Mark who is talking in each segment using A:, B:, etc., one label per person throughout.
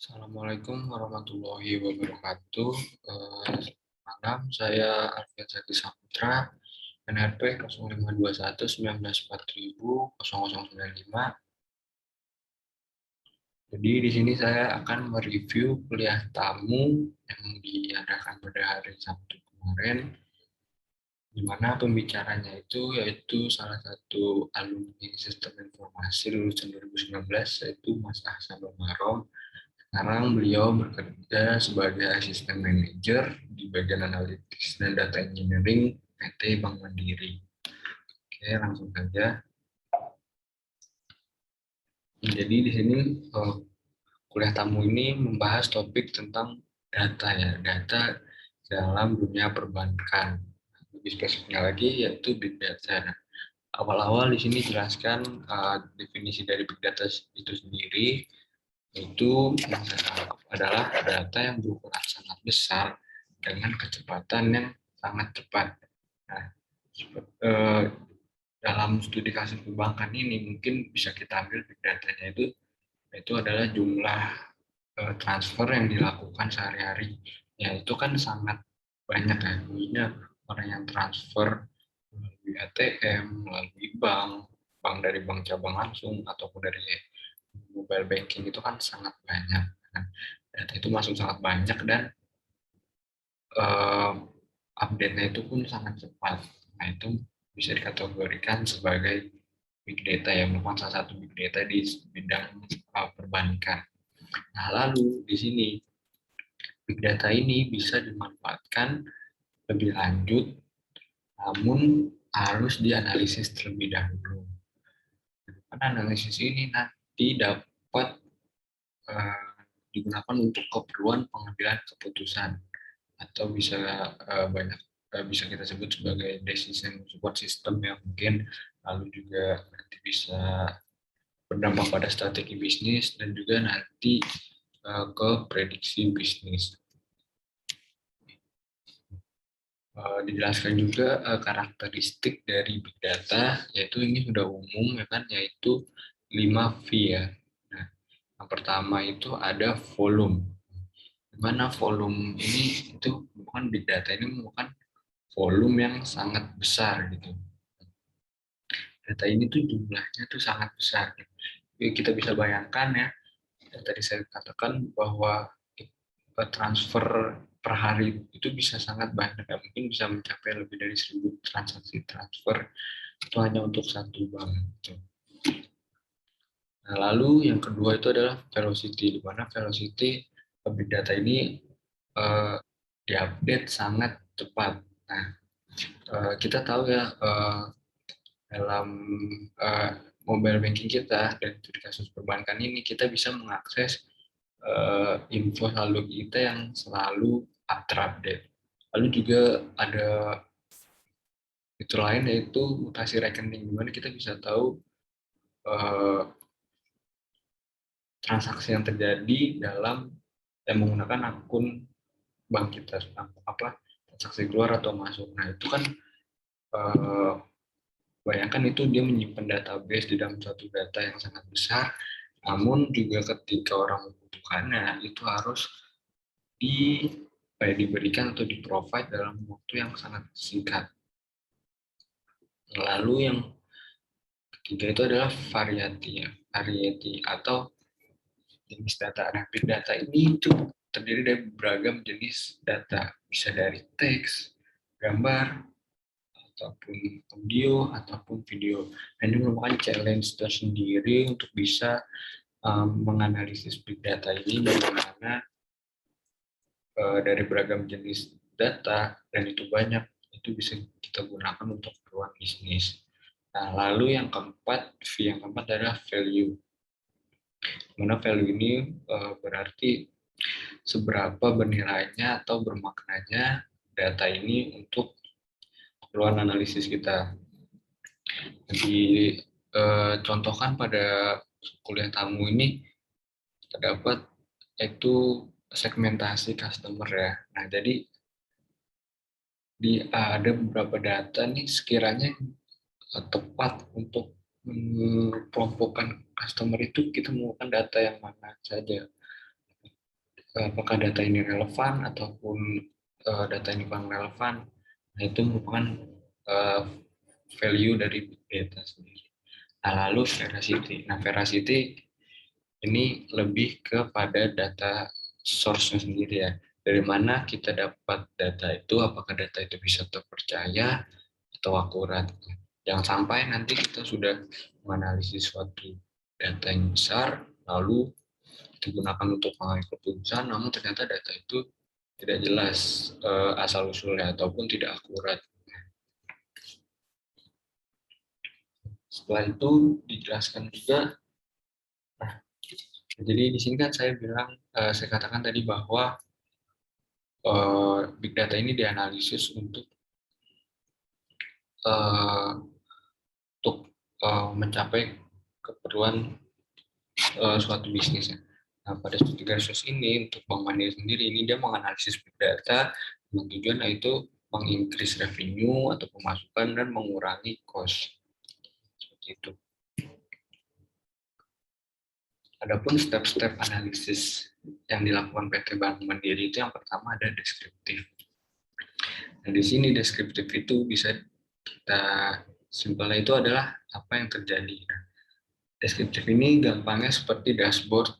A: Assalamualaikum warahmatullahi wabarakatuh. Malam, saya Alfian Zaki Saputra, NRP 052119400095. Jadi di sini saya akan mereview kuliah tamu yang diadakan pada hari Sabtu kemarin, di mana pembicaranya itu yaitu salah satu alumni Sistem Informasi lulusan 2019, yaitu Mas Ahsan Romarom. Sekarang beliau bekerja sebagai asisten manajer di bagian analitis dan data engineering PT Bank Mandiri. Oke, langsung saja. Jadi di sini kuliah tamu ini membahas topik tentang data ya, data dalam dunia perbankan. Lebih spesifiknya lagi yaitu big data. Nah, awal-awal di sini jelaskan definisi dari big data itu sendiri, itu adalah data yang berukuran sangat besar dengan kecepatan yang sangat cepat. Nah, dalam studi kasus perbankan ini mungkin bisa kita ambil big datanya itu adalah jumlah transfer yang dilakukan sehari-hari. Ya itu kan sangat banyak ya, maksudnya orang yang transfer melalui ATM, melalui bank dari bank cabang langsung ataupun dari mobile banking itu kan sangat banyak. Nah, data itu masuk sangat banyak dan uh, update-nya itu pun sangat cepat. Nah, itu bisa dikategorikan sebagai big data yang merupakan salah satu big data di bidang perbankan. Nah, lalu di sini big data ini bisa dimanfaatkan lebih lanjut, namun harus dianalisis terlebih dahulu. Karena analisis ini nanti dapat uh, digunakan untuk keperluan pengambilan keputusan atau bisa bisa kita sebut sebagai decision support system yang mungkin lalu juga nanti bisa berdampak pada strategi bisnis dan juga nanti ke prediksi bisnis. Dijelaskan juga karakteristik dari big data, yaitu ini sudah umum ya kan, yaitu 5 V ya. Nah, yang pertama itu ada volume. Dimana volume ini itu bukan big data, ini merupakan volume yang sangat besar gitu. Data ini tuh jumlahnya tuh sangat besar. Jadi kita bisa bayangkan ya, yang tadi saya katakan bahwa transfer per hari itu bisa sangat banyak ya, mungkin bisa mencapai lebih dari 1.000 transaksi transfer itu hanya untuk satu bank. Nah, lalu yang kedua itu adalah velocity, di mana velocity big data ini diupdate sangat cepat. Nah, kita tahu ya dalam uh, mobile banking kita dan di kasus perbankan ini kita bisa mengakses info saldo kita yang selalu terupdate. Lalu juga ada fitur lain yaitu mutasi rekening, di mana kita bisa tahu uh, transaksi yang terjadi dalam yang menggunakan akun bank kita, apa transaksi keluar atau masuk. Nah itu kan uh, bayangkan itu dia menyimpan database di dalam satu data yang sangat besar, namun juga ketika orang membutuhkannya itu harus diberikan atau di-provide dalam waktu yang sangat singkat. Lalu yang ketiga itu adalah variety ya, variety atau jenis data. Nah, big data ini itu terdiri dari beragam jenis data, bisa dari teks, gambar, ataupun audio, ataupun video. Dan ini merupakan challenge tersendiri untuk bisa menganalisis big data ini bagaimana dari beragam jenis data dan itu banyak, itu bisa kita gunakan untuk keperluan bisnis. Nah, lalu yang keempat, V yang keempat adalah value. Mana value ini berarti seberapa bernilainya atau bermaknanya data ini untuk keperluan analisis kita. Jadi contohkan pada kuliah tamu ini terdapat yaitu segmentasi customer ya. Nah, jadi ada beberapa data nih sekiranya tepat untuk mengelompokkan customer itu kita menggunakan data yang mana saja. apakah data ini relevan ataupun data ini kurang relevan. Nah, itu merupakan uh, value dari big data sendiri. Nah, lalu veracity. Nah, veracity ini lebih kepada data source-nya sendiri ya. Dari mana kita dapat data itu, apakah data itu bisa terpercaya atau akurat. Jangan sampai nanti kita sudah menganalisis suatu data yang besar, lalu digunakan untuk mengambil keputusan, namun ternyata data itu tidak jelas asal-usulnya ataupun tidak akurat. Setelah itu dijelaskan juga, nah, jadi di sini kan saya bilang, saya katakan tadi bahwa big data ini dianalisis uh, untuk mencapai keperluan suatu bisnis. Nah, pada studi kasus ini untuk Bank Mandiri sendiri ini dia menganalisis big data dengan tujuan yaitu mengincrease revenue atau pemasukan dan mengurangi cost. Seperti itu. Adapun step-step analisis yang dilakukan PT Bank Mandiri itu yang pertama ada deskriptif. Nah, di sini deskriptif itu bisa kita simpelnya itu adalah apa yang terjadi. Nah, deskriptif ini gampangnya seperti dashboard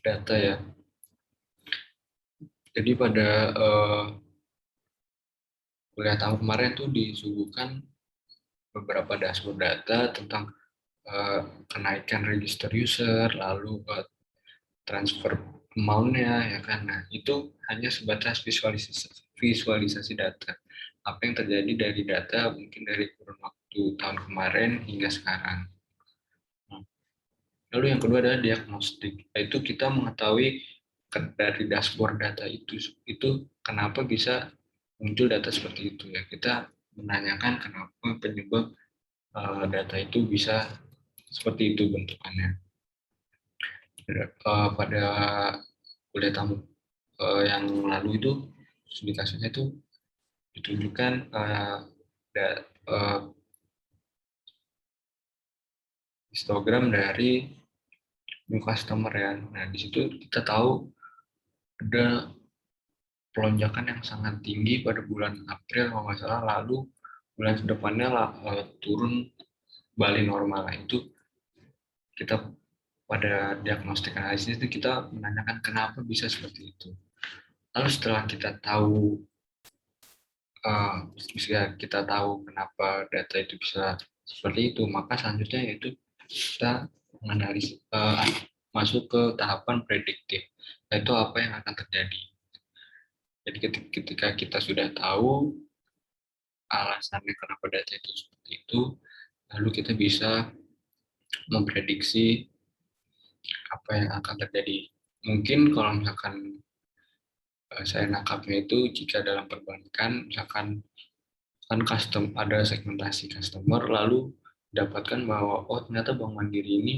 A: data ya. Jadi pada kuliah tahun kemarin tuh disuguhkan beberapa dashboard data tentang kenaikan register user, lalu transfer amount-nya ya kan. Nah, itu hanya sebatas visualisasi data. Apa yang terjadi dari data mungkin dari kurun waktu tahun kemarin hingga sekarang. Nah, lalu yang kedua adalah diagnostik. Yaitu kita mengetahui dari dashboard data itu kenapa bisa muncul data seperti itu ya. Kita menanyakan kenapa penyebab data itu bisa seperti itu bentukannya. Pada kuliah tamu yang lalu itu studi kasusnya itu ditunjukkan histogram dari new customer ya. Nah, di situ kita tahu ada pelonjakan yang sangat tinggi pada bulan April kalau nggak salah, lalu bulan depannya turun kembali normal. Nah, itu kita pada diagnostik analisis itu kita menanyakan kenapa bisa seperti itu. Lalu setelah kita tahu bisa kita tahu kenapa data itu bisa seperti itu, maka selanjutnya yaitu kita menganalisis masuk ke tahapan prediktif, yaitu apa yang akan terjadi. Jadi ketika kita sudah tahu alasannya kenapa data itu seperti itu, lalu kita bisa memprediksi apa yang akan terjadi. Mungkin kalau misalkan saya nangkapnya itu jika dalam perbankan, misalkan kan ada segmentasi customer, lalu dapatkan bahwa oh ternyata Bank Mandiri ini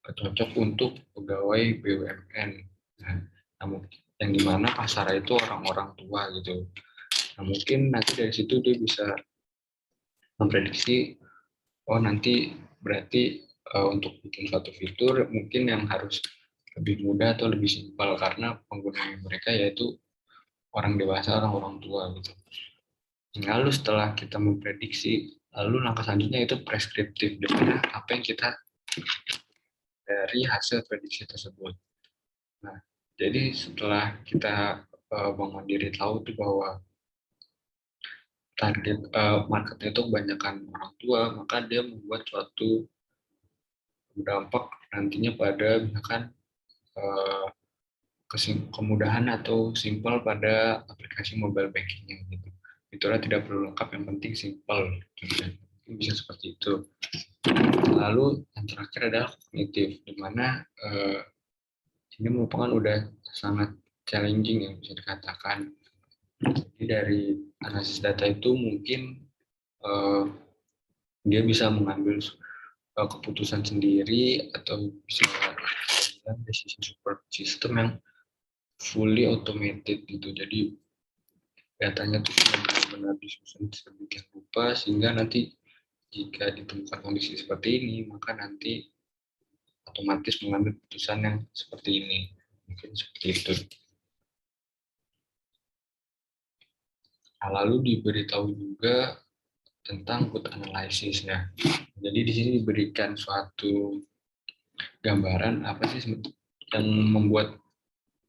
A: cocok untuk pegawai BUMN. Nah, namun yang dimana pasar itu orang-orang tua gitu. Nah, mungkin nanti dari situ dia bisa memprediksi oh nanti berarti untuk bikin suatu fitur mungkin yang harus lebih mudah atau lebih simpel karena pengguna mereka yaitu orang dewasa, orang-orang tua gitu. Lalu setelah kita memprediksi, lalu langkah selanjutnya itu preskriptif, dimana apa yang kita dari hasil prediksi tersebut. Nah, jadi setelah kita Bank Mandiri tahu tuh bahwa target marketnya itu kebanyakan orang tua, maka dia membuat suatu berdampak nantinya pada misalkan uh, kemudahan atau simpel pada aplikasi mobile bankingnya gitu. Itulah tidak perlu lengkap, yang penting simpel. Bisa seperti itu. Lalu yang terakhir adalah kognitif, di mana ini merupakan udah sangat challenging yang bisa dikatakan. Jadi dari analisis data itu mungkin dia bisa mengambil keputusan sendiri atau bisa decision support system yang fully automated gitu. Jadi datanya tuh benar-benar disusun sedemikian rupa sehingga nanti jika ditemukan kondisi seperti ini maka nanti otomatis mengambil keputusan yang seperti ini. Mungkin seperti itu. Nah, lalu diberitahu juga tentang good analysis ya. Jadi di sini diberikan suatu gambaran apa sih yang membuat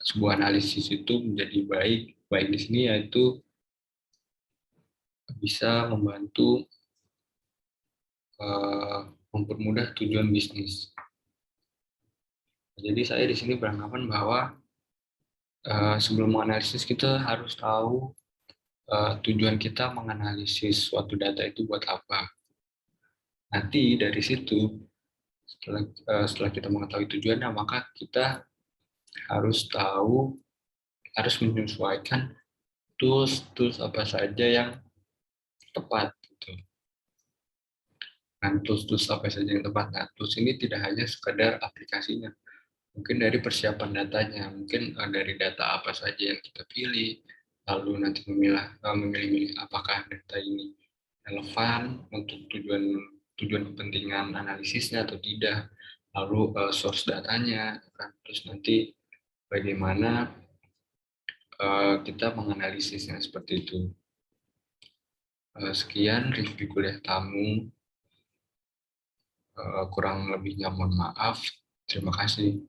A: sebuah analisis itu menjadi baik. Baik di sini yaitu bisa membantu mempermudah tujuan bisnis. Jadi saya di sini beranggapan bahwa sebelum menganalisis kita harus tahu tujuan kita menganalisis suatu data itu buat apa. Nanti dari situ setelah kita mengetahui tujuannya, maka kita harus tahu, harus menyesuaikan tools apa saja yang tepat. Gitu. Dan tools apa saja yang tepat. Nah, tools ini tidak hanya sekadar aplikasinya, mungkin dari persiapan datanya, mungkin dari data apa saja yang kita pilih, lalu nanti memilih apakah data ini relevan untuk tujuan kepentingan analisisnya atau tidak, lalu source datanya, kan? Terus nanti bagaimana kita menganalisisnya seperti itu. Sekian review kuliah tamu, kurang lebihnya mohon maaf. Terima kasih.